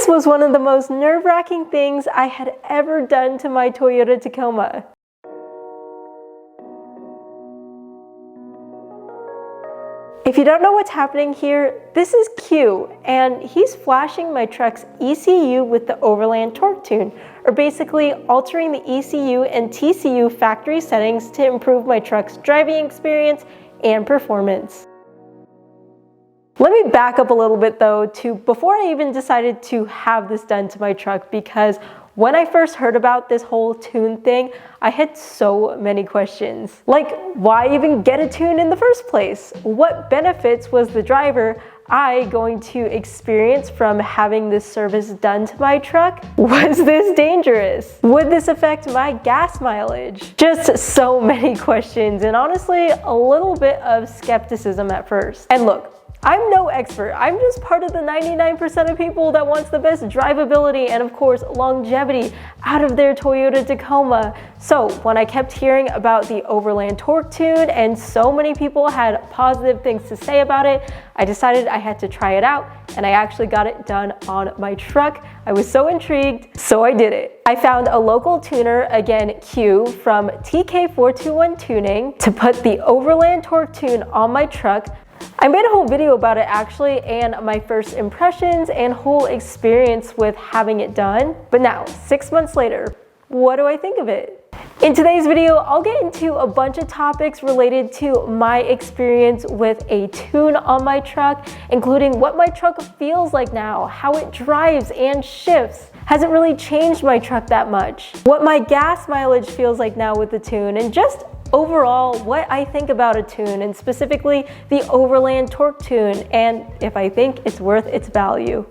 This was one of the most nerve-wracking things I had ever done to my Toyota Tacoma. If you don't know what's happening here, this is Q, and he's flashing my truck's ECU with the Overland Torque Tune, or basically altering the ECU and TCU factory settings to improve my truck's driving experience and performance. Let me back up a little bit though to before I even decided to have this done to my truck, because when I first heard about this whole tune thing, I had so many questions. Like, why even get a tune in the first place? What benefits was the driver going to experience from having this service done to my truck? Was this dangerous? Would this affect my gas mileage? Just so many questions, and honestly, a little bit of skepticism at first. And look, I'm no expert. I'm just part of the 99% of people that wants the best drivability and of course longevity out of their Toyota Tacoma. So when I kept hearing about the Overland Torque Tune and so many people had positive things to say about it, I decided I had to try it out, and I actually got it done on my truck. I was so intrigued, so I did it. I found a local tuner, again Q from TK421 Tuning, to put the Overland Torque Tune on my truck. I made a whole video about it actually, and my first impressions and whole experience with having it done. But now, 6 months later, what do I think of it? In today's video, I'll get into a bunch of topics related to my experience with a tune on my truck, including what my truck feels like now, how it drives and shifts. Hasn't really changed my truck that much. What my gas mileage feels like now with the tune, and just overall what I think about a tune, and specifically the Overland Torque Tune, and if I think it's worth its value.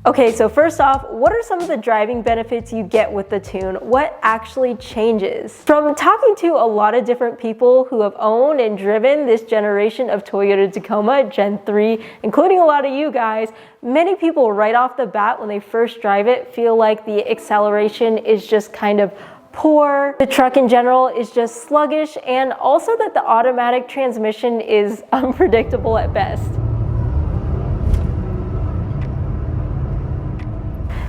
Okay, so first off, what are some of the driving benefits you get with the tune? What actually changes? From talking to a lot of different people who have owned and driven this generation of Toyota Tacoma Gen 3, including a lot of you guys, many people right off the bat when they first drive it feel like the acceleration is just kind of poor, the truck in general is just sluggish, and also that the automatic transmission is unpredictable at best.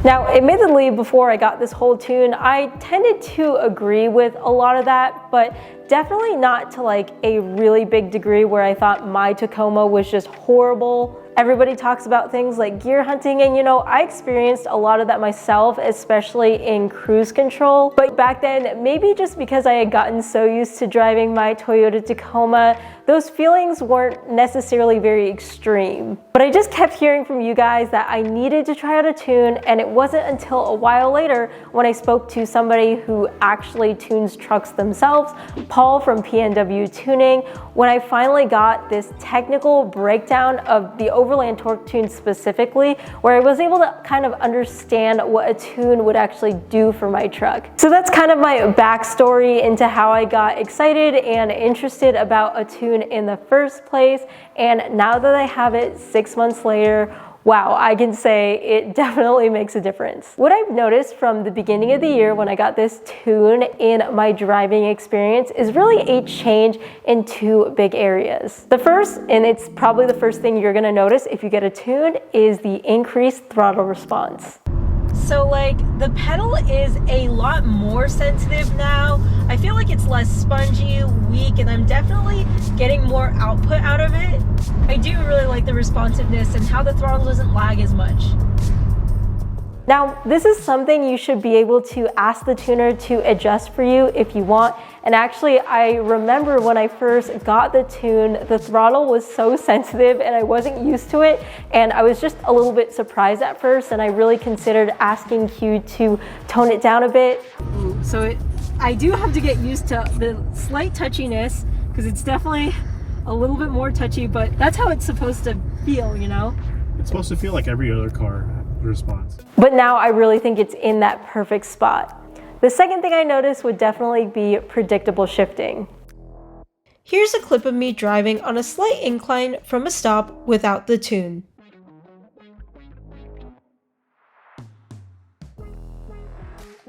Now, admittedly, before I got this whole tune, I tended to agree with a lot of that, but definitely not to like a really big degree where I thought my Tacoma was just horrible. Everybody talks about things like gear hunting, and you know, I experienced a lot of that myself, especially in cruise control. But back then, maybe just because I had gotten so used to driving my Toyota Tacoma, those feelings weren't necessarily very extreme. But I just kept hearing from you guys that I needed to try out a tune, and it wasn't until a while later when I spoke to somebody who actually tunes trucks themselves, Paul from PNW Tuning, when I finally got this technical breakdown of the Overland Torque Tune specifically, where I was able to kind of understand what a tune would actually do for my truck. So that's kind of my backstory into how I got excited and interested about a tune in the first place, and now that I have it 6 months later, wow, I can say it definitely makes a difference. What I've noticed from the beginning of the year when I got this tune in my driving experience is really a change in two big areas. The first, and it's probably the first thing you're gonna notice if you get a tune, is the increased throttle response. So like the pedal is a lot more sensitive now. I feel like it's less spongy, weak, and I'm definitely getting more output out of it. I do really like the responsiveness and how the throttle doesn't lag as much. Now, this is something you should be able to ask the tuner to adjust for you if you want. And actually, I remember when I first got the tune, the throttle was so sensitive and I wasn't used to it. And I was just a little bit surprised at first, and I really considered asking Q to tone it down a bit. So I do have to get used to the slight touchiness, because it's definitely a little bit more touchy, but that's how it's supposed to feel, you know? It's supposed to feel like every other car response. But now I really think it's in that perfect spot. The second thing I noticed would definitely be predictable shifting. Here's a clip of me driving on a slight incline from a stop without the tune.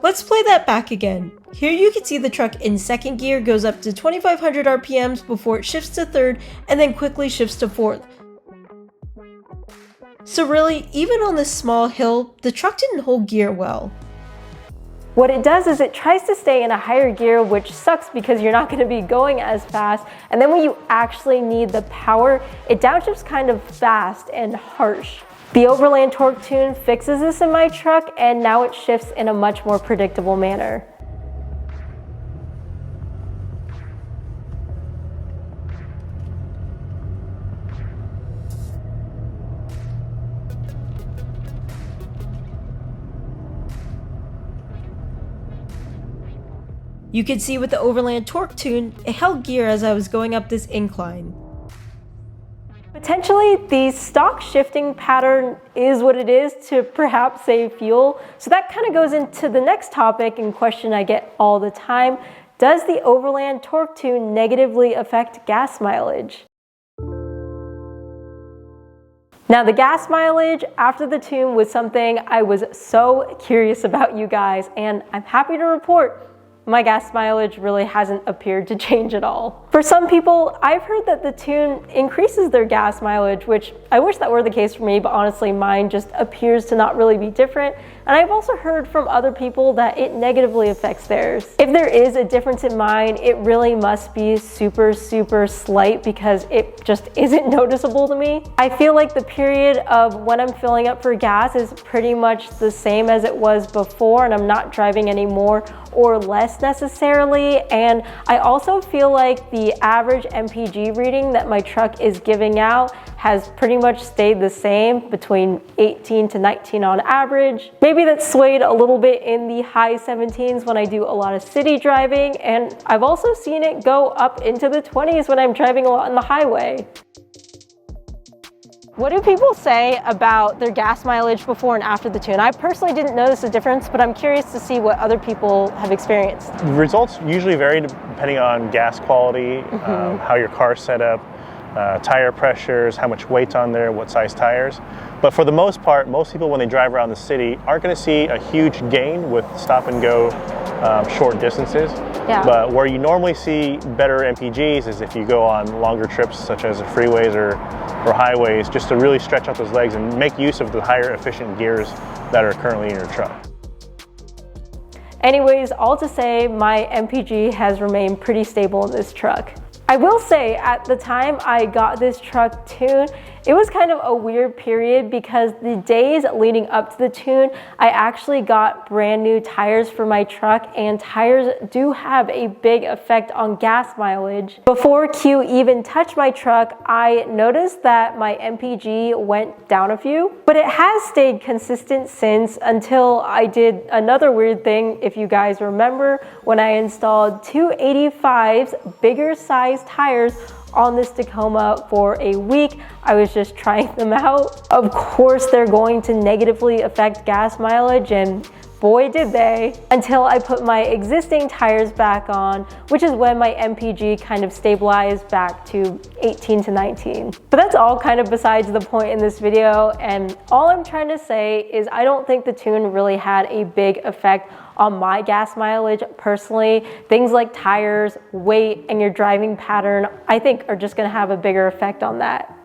Let's play that back again. Here you can see the truck in second gear goes up to 2500 RPMs before it shifts to third and then quickly shifts to fourth. So really, even on this small hill, the truck didn't hold gear well. What it does is it tries to stay in a higher gear, which sucks because you're not going to be going as fast. And then when you actually need the power, it downshifts kind of fast and harsh. The Overland Torque Tune fixes this in my truck, and now it shifts in a much more predictable manner. You can see with the Overland Torque Tune, it held gear as I was going up this incline. Potentially, the stock shifting pattern is what it is to perhaps save fuel. So that kind of goes into the next topic and question I get all the time. Does the Overland Torque Tune negatively affect gas mileage? Now, the gas mileage after the tune was something I was so curious about, you guys, and I'm happy to report my gas mileage really hasn't appeared to change at all. For some people, I've heard that the tune increases their gas mileage, which I wish that were the case for me, but honestly mine just appears to not really be different. And I've also heard from other people that it negatively affects theirs. If there is a difference in mine, it really must be super slight because it just isn't noticeable to me. I feel like the period of when I'm filling up for gas is pretty much the same as it was before, and I'm not driving any more or less necessarily. And I also feel like the average MPG reading that my truck is giving out has pretty much stayed the same, between 18 to 19 on average. Maybe that's swayed a little bit in the high 17s when I do a lot of city driving, and I've also seen it go up into the 20s when I'm driving a lot on the highway. What do people say about their gas mileage before and after the tune? I personally didn't notice a difference, but I'm curious to see what other people have experienced. The results usually vary depending on gas quality, how your car's set up, tire pressures, how much weight's on there, what size tires. But for the most part, most people when they drive around the city aren't going to see a huge gain with stop and go short distances. Yeah. But where you normally see better MPGs is if you go on longer trips such as the freeways or highways, just to really stretch out those legs and make use of the higher efficient gears that are currently in your truck. Anyways, all to say, my MPG has remained pretty stable in this truck. I will say, at the time I got this truck tuned, it was kind of a weird period because the days leading up to the tune, I actually got brand new tires for my truck, and tires do have a big effect on gas mileage. Before Q even touched my truck, I noticed that my MPG went down a few, but it has stayed consistent since, until I did another weird thing, if you guys remember, when I installed 285's bigger size tires on this Tacoma for a week. I was just trying them out. Of course, they're going to negatively affect gas mileage, and boy did they, until I put my existing tires back on, which is when my MPG kind of stabilized back to 18 to 19. But that's all kind of besides the point in this video, and all I'm trying to say is I don't think the tune really had a big effect on my gas mileage personally. Things like tires, weight, and your driving pattern, I think are just gonna have a bigger effect on that.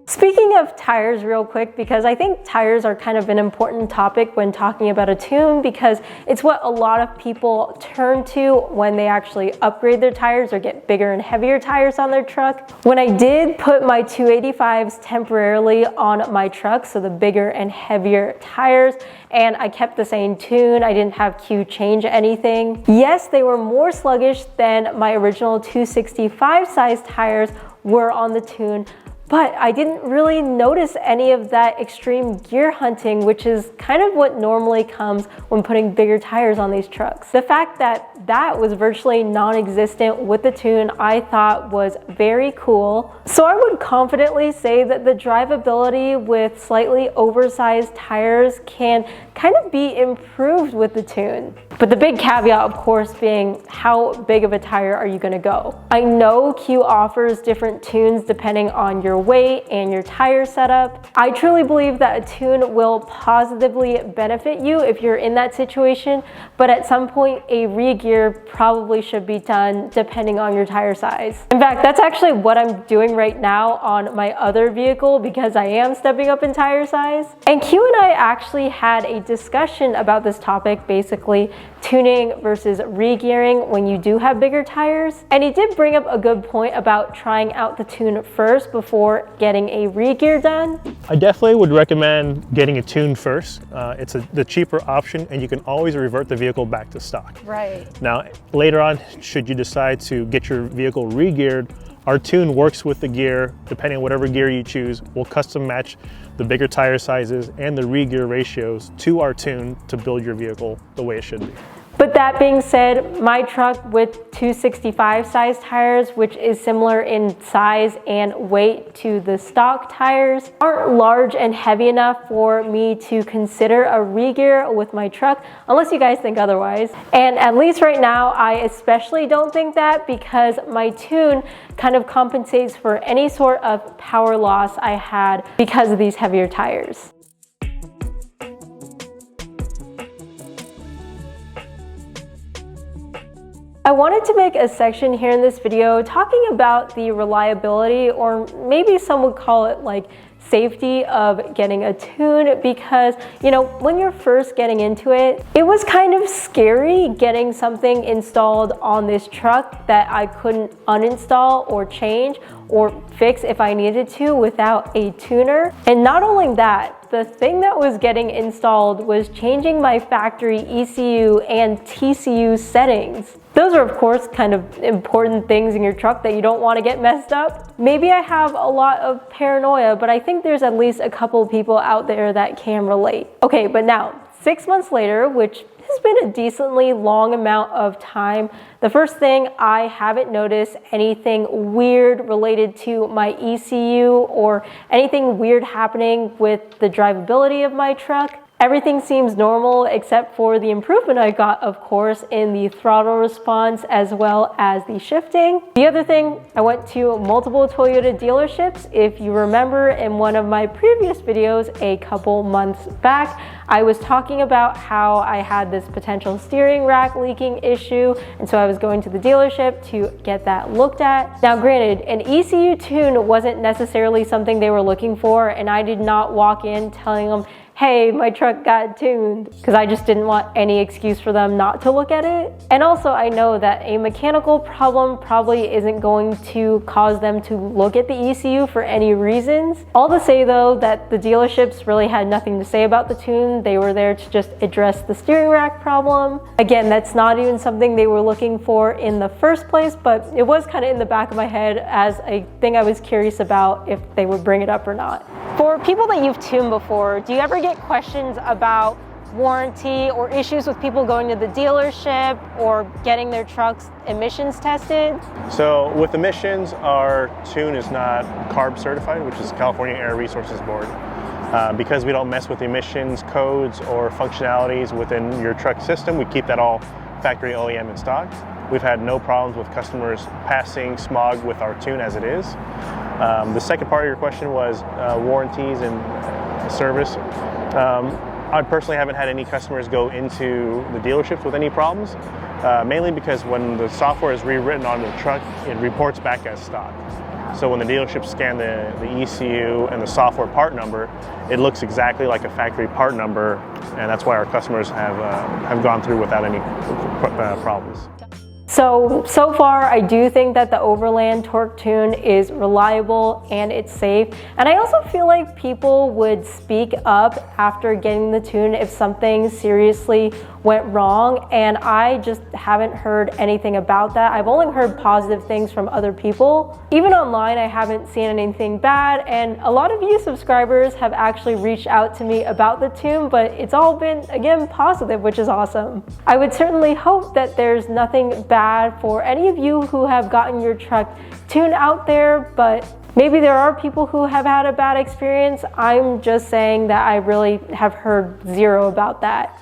Speaking of tires real quick, because I think tires are kind of an important topic when talking about a tune, because it's what a lot of people turn to when they actually upgrade their tires or get bigger and heavier tires on their truck. When I did put my 285s temporarily on my truck, so the bigger and heavier tires, and I kept the same tune, I didn't have Q change anything. Yes, they were more sluggish than my original 265 size tires were on the tune, but I didn't really notice any of that extreme gear hunting, which is kind of what normally comes when putting bigger tires on these trucks. The fact that that was virtually non-existent with the Tune, I thought was very cool. So I would confidently say that the drivability with slightly oversized tires can kind of be improved with the Tune. But the big caveat, of course, being how big of a tire are you going to go? I know Kuo offers different tunes depending on your weight and your tire setup. I truly believe that a tune will positively benefit you if you're in that situation, but at some point a re-gear probably should be done depending on your tire size. In fact, that's actually what I'm doing right now on my other vehicle because I am stepping up in tire size. And Kuo and I actually had a discussion about this topic, basically tuning versus re-gearing when you do have bigger tires. And he did bring up a good point about trying out the Tune first before getting a re-gear done. I definitely would recommend getting a Tune first. It's the cheaper option, and you can always revert the vehicle back to stock. Right. Now, later on, should you decide to get your vehicle re-geared, our Tune works with the gear. Depending on whatever gear you choose, we'll custom match the bigger tire sizes and the re-gear ratios to our Tune to build your vehicle the way it should be. But that being said, my truck with 265 size tires, which is similar in size and weight to the stock tires, aren't large and heavy enough for me to consider a re-gear with my truck, unless you guys think otherwise. And at least right now, I especially don't think that because my Tune kind of compensates for any sort of power loss I had because of these heavier tires. I wanted to make a section here in this video talking about the reliability, or maybe some would call it like safety, of getting a Tune, because you know, when you're first getting into it, it was kind of scary getting something installed on this truck that I couldn't uninstall or change or fix if I needed to without a tuner. And not only that, the thing that was getting installed was changing my factory ECU and TCU settings. Those are, of course, kind of important things in your truck that you don't want to get messed up. Maybe I have a lot of paranoia, but I think there's at least a couple people out there that can relate. Okay, but now, 6 months later, which has been a decently long amount of time, the first thing, I haven't noticed anything weird related to my ECU or anything weird happening with the drivability of my truck. Everything seems normal except for the improvement I got, of course, in the throttle response as well as the shifting. The other thing, I went to multiple Toyota dealerships. If you remember in one of my previous videos a couple months back, I was talking about how I had this potential steering rack leaking issue, and so I was going to the dealership to get that looked at. Now granted, an ECU tune wasn't necessarily something they were looking for, and I did not walk in telling them, hey, my truck got tuned, because I just didn't want any excuse for them not to look at it. And also I know that a mechanical problem probably isn't going to cause them to look at the ECU for any reasons. All to say though that the dealerships really had nothing to say about the tune. They were there to just address the steering rack problem. Again, that's not even something they were looking for in the first place, but it was kind of in the back of my head as a thing I was curious about if they would bring it up or not. For people that you've tuned before, do you ever get questions about warranty or issues with people going to the dealership or getting their trucks emissions tested? So with emissions, our Tune is not CARB certified, which is California Air Resources Board. Because we don't mess with emissions codes or functionalities within your truck system, we keep that all factory OEM in stock. We've had no problems with customers passing smog with our Tune as it is. The second part of your question was warranties and service. I personally haven't had any customers go into the dealerships with any problems, mainly because when the software is rewritten on the truck, it reports back as stock. So when the dealerships scan the ECU and the software part number, it looks exactly like a factory part number, and that's why our customers have gone through without any problems. So far, I do think that the Overland Torque Tune is reliable and it's safe. And I also feel like people would speak up after getting the tune if something seriously went wrong, and I just haven't heard anything about that. I've only heard positive things from other people. Even online, I haven't seen anything bad, and a lot of you subscribers have actually reached out to me about the tune, but it's all been, again, positive, which is awesome. I would certainly hope that there's nothing bad for any of you who have gotten your truck tuned out there, but maybe there are people who have had a bad experience. I'm just saying that I really have heard zero about that.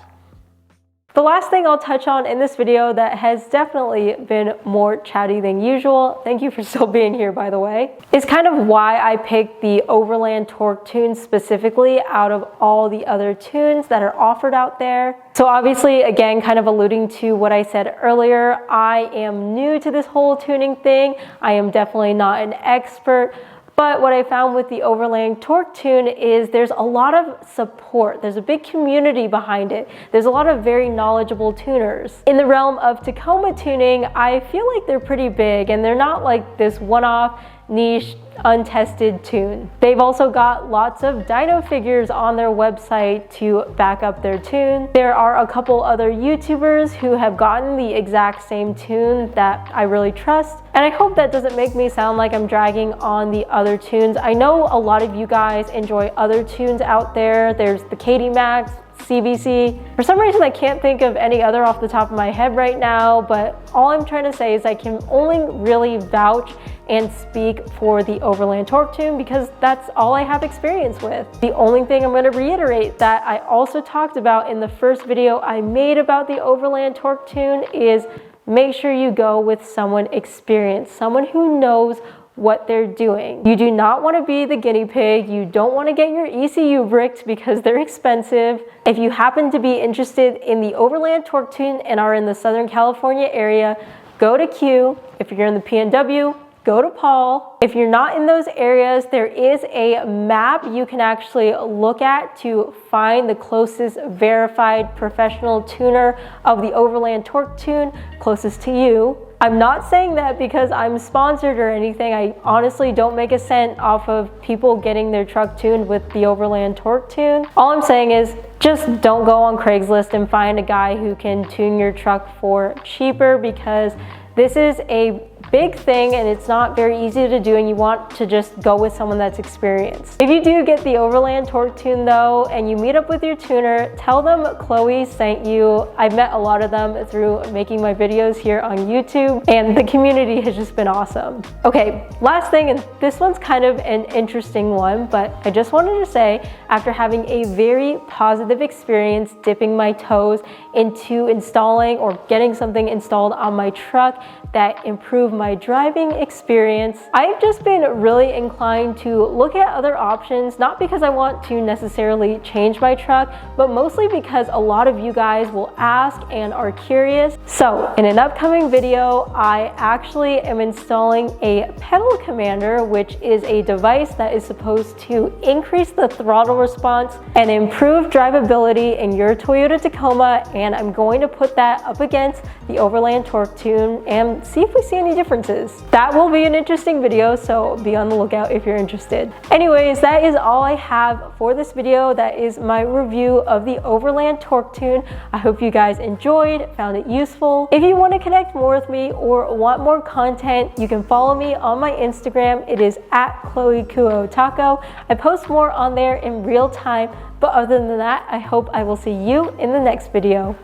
The last thing I'll touch on in this video that has definitely been more chatty than usual, thank you for still being here by the way, is kind of why I picked the Overland Torque Tune specifically out of all the other tunes that are offered out there. So obviously, again, kind of alluding to what I said earlier, I am new to this whole tuning thing. I am definitely not an expert. But what I found with the Overland Torque Tune is there's a lot of support. There's a big community behind it. There's a lot of very knowledgeable tuners. In the realm of Tacoma tuning, I feel like they're pretty big and they're not like this one-off niche untested tune. They've also got lots of dyno figures on their website to back up their tune. There are a couple other YouTubers who have gotten the exact same tune that I really trust, and I hope that doesn't make me sound like I'm dragging on the other tunes. I know a lot of you guys enjoy other tunes out there. There's the Katie Max, CBC. For some reason I can't think of any other off the top of my head right now, but all I'm trying to say is I can only really vouch and speak for the Overland Torque Tune because that's all I have experience with. The only thing I'm going to reiterate that I also talked about in the first video I made about the Overland Torque Tune is make sure you go with someone experienced, someone who knows what they're doing. You do not want to be the guinea pig. You don't want to get your ECU bricked because they're expensive. If you happen to be interested in the Overland Torque Tune and are in the Southern California area, go to Q. If you're in the PNW, go to Paul. If you're not in those areas, there is a map you can actually look at to find the closest verified professional tuner of the Overland Torque Tune closest to you. I'm not saying that because I'm sponsored or anything. I honestly don't make a cent off of people getting their truck tuned with the Overland Torque Tune. All I'm saying is just don't go on Craigslist and find a guy who can tune your truck for cheaper because this is a big thing and it's not very easy to do, and you want to just go with someone that's experienced. If you do get the Overland Torque Tune though and you meet up with your tuner, tell them Chloe sent you. I've met a lot of them through making my videos here on YouTube and the community has just been awesome. Okay, last thing, and this one's kind of an interesting one, but I just wanted to say after having a very positive experience dipping my toes into installing or getting something installed on my truck that improved my driving experience, I've just been really inclined to look at other options, not because I want to necessarily change my truck, but mostly because a lot of you guys will ask and are curious. So in an upcoming video, I actually am installing a pedal commander, which is a device that is supposed to increase the throttle response and improve drivability in your Toyota Tacoma, and I'm going to put that up against the Overland Torque Tune and see if we see any differences. That will be an interesting video, so be on the lookout if you're interested. Anyways, that is all I have for this video. That is my review of the Overland Torque Tune. I hope you guys enjoyed, found it useful. If you want to connect more with me or want more content, you can follow me on my Instagram. It is at ChloeKuo Taco. I post more on there in real time, but other than that, I hope I will see you in the next video.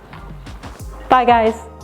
Bye guys.